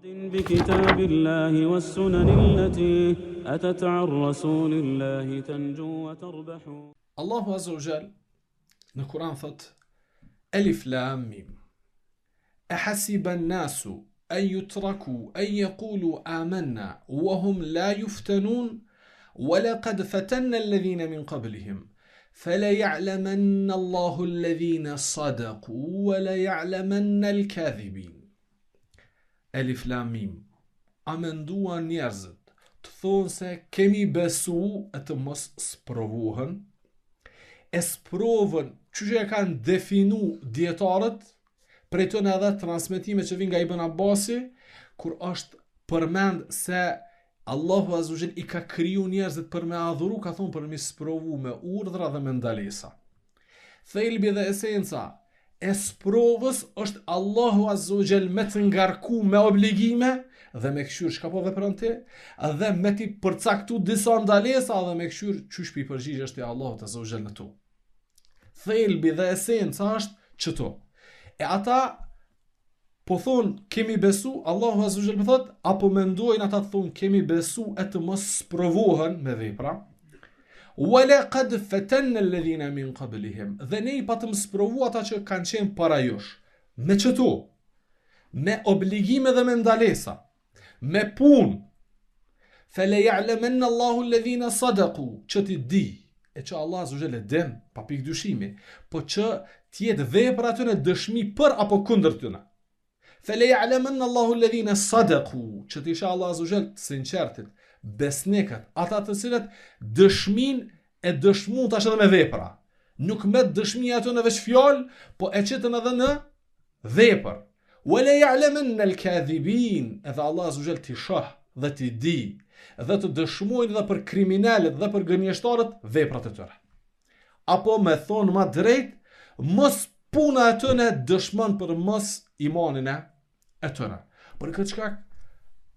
بكتاب الله والسنن التي أتت عن رسول الله تنجو وتربح. Allahu Azza wa Jall në Kur'an thot Alif Lam Mim. Ahasiba an-nasu an yutraku an yaqulu amanna wa hum la yuftanun wa laqad fatanna alladhina min qablihim فليعلمن الله الذين صدقوا وليعلمن الكاذبين. Alif Lam Mim. A menduan njerëzit të thonë se kemi besu e të mos sprovohen? E sprovën që e kanë definu djetarët, prej të në edhe transmitime që vinë nga Ibn Abbasi, kur është përmend se Allahu Azza wa Jall i ka kriju njerëzit për me adhuru, ka thonë për me sprovu me urdhra dhe me ndalesa. Thelbi dhe esenca e sprovës është Allahu Azza wa Jall me të ngarku me obligime dhe me këshyr shka po vepron ti, dhe me ti përcaktu disa ndalesa dhe me këshyr qysh pi përgjigjesh ti Allahu Azza wa Jall në tu. Thelbi dhe esenca është qëto. E ata po thonë kemi besu, Allahu Azza wa Jall thot, apo mendojnë ata të thonë kemi besu e të mos sprovohen me vepra. وَلَقَدْ فَتَنَّ الَّذِينَ مِنْ قَبْلِهِمْ. Dhe ne i patëm sprovu ata që kanë qenë para josh. Me qëto? Me obligime dhe me ndalesa. Me pun. فَلَيَعْلَمَنَّ اللَّهُ الَّذِينَ صَدَقُوا. Që ti di, e që Allah Azza wa Jall e den, pa pikë dyshimi, po që tjetë vepra të në dëshmi për apo kundër të në. فَلَيَعْلَمَنَّ اللَّهُ الَّذِينَ صَدَقُوا. Që ti isha Allah Azza wa Jall të sinqertit, besnikët, ata të cilët dëshmin e dëshmun tash edhe me vepra. Nuk me dëshmi ato në veç fjallë, po e qëtën edhe në vepër. وَلَا يَعْلَمَنَّ الْكَاذِبِينَ. Edhe Allah Azza wa Jall t'i shoh dhe t'i di dhe të dëshmojnë dhe për kriminalet dhe për gënjeshtarët veprat e tëre. Apo me thonë ma drejt, mos puna e tëne dëshmon për mos imanin e tëre. Për këtë shkak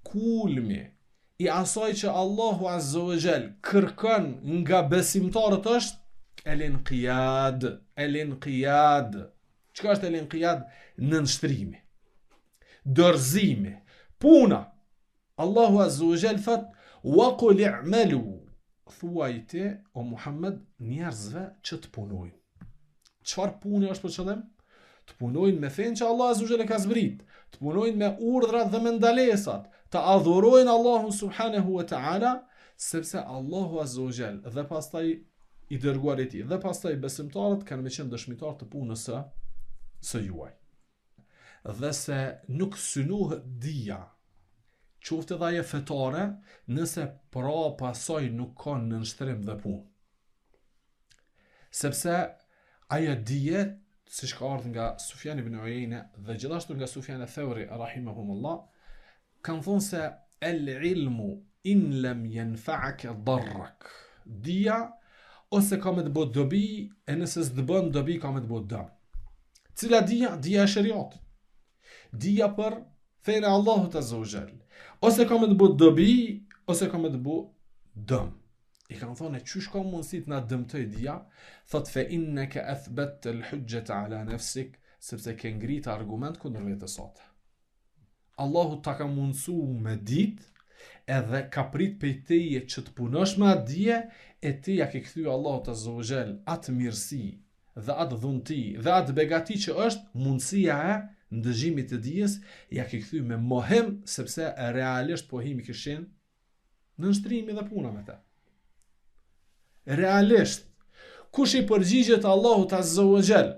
kulmi i asaj që Allahu Azza wa Jall kërkon nga besimtarët është el-inqiyad. Çka është el-inqiyad? Nënshtrimi, dorëzimi, puna. Allahu Azza wa Jall thot wa qul i'malu. Thuajte o Muhammed njerëzve që të punojnë. Çfarë pune është për qëllim? Të punojnë me fenë që Allah Azza wa Jall e ka zbrit, të punojnë me urdhrat dhe me ndalesat, të adhurojnë Allahun subhanahu wa ta'ala, sepse Allahu Azza wa Jall dhe pastaj i dërguarit i tij dhe pastaj besimtarët kanë me qenë dëshmitar të punës së juaj. Dhe se nuk synohet dija, qoftë dhe ajo fetare, nëse pra pasaj nuk ka nënshtrim dhe punë. Sepse ajo dije, siç ka ardhur nga Sufjan ibn Uyayna dhe gjithashtu nga Sufjan al-Thawri rahimahumullah, kanë thonë se el-ilmu in lam yanfa'aka darrak. Dija ose ka me të bëjë dobi, e nëse s'të bën dobi ka me të bëjë dëm. Cila dija? Dija e shariatit. Dija për fenë e Allahut Azza wa Jall. Ose ka me të bëjë dobi, ose ka me të bëjë dëm. I kanë thonë çysh ka mundësi të na dëmtoj dija? Thot fe innaka athbatta al-hujjata ala nafsik, sepse ke ngrit argument kundër vetes sate. Allahu ta ka mundësu me dit, edhe ka prit pej teje që të punosh me atë dije, e ti ja ke kthy Allahu Azza wa Jall atë mirësi dhe atë dhunti dhe atë begati që është mundësia e ndëgjimit të dijes, ja ke kthy me mohim, sepse realisht pohimi kishin në nështrimi dhe puna me te. Realisht, kush i përgjigjet Allahu Azza wa Jall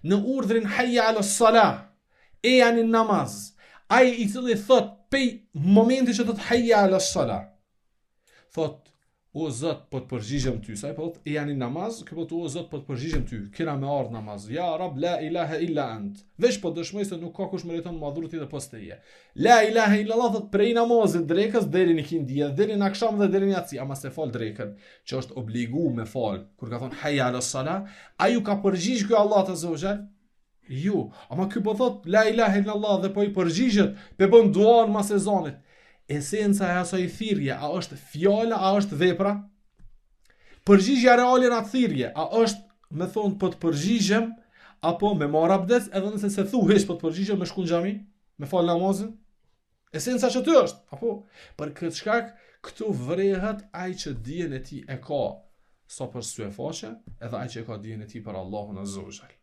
në urdhrin hayya ala salah, e janë në namaz, ai i cili thot pej momenti që thot hayya ala salah, thot o Zot po të përgjigjem ty, sa i po thot e janë në namaz, kjo po o Zot po të përgjigjem ty, kena me ardh namaz, ja Rab la ilaha illa ant, veç po dëshmoj se nuk ka kush meriton madhuru ti dhe pos teje. La ilaha illa Allah thot prej namazit drekës deri në kindije, deri në akşam dhe deri në yatsi, ama se fal drekën, që është obligu me fal, kur ka thon hayya ala salah, ai ju ka përgjigj ky Allah Azza wa Jall? Jo, ama ky po thot la ilaha illa Allah dhe po i përgjigjet, pe bën duan mas ezanit. Esenca e asaj thirrje, a është fjala, a është vepra? Përgjigjja reale në atë thirrje, a është me thonë po të përgjigjem, apo me marr abdes, edhe nëse se thu heq po të përgjigjem me shku në xhami, me fal namazin? Esenca që ty është, apo? Për këtë shkak, këtu vrehet ai që dijen e tij e ka sa për sy e faqe, edhe ai që ka dijen e tij për Allahun Azza wa Jall.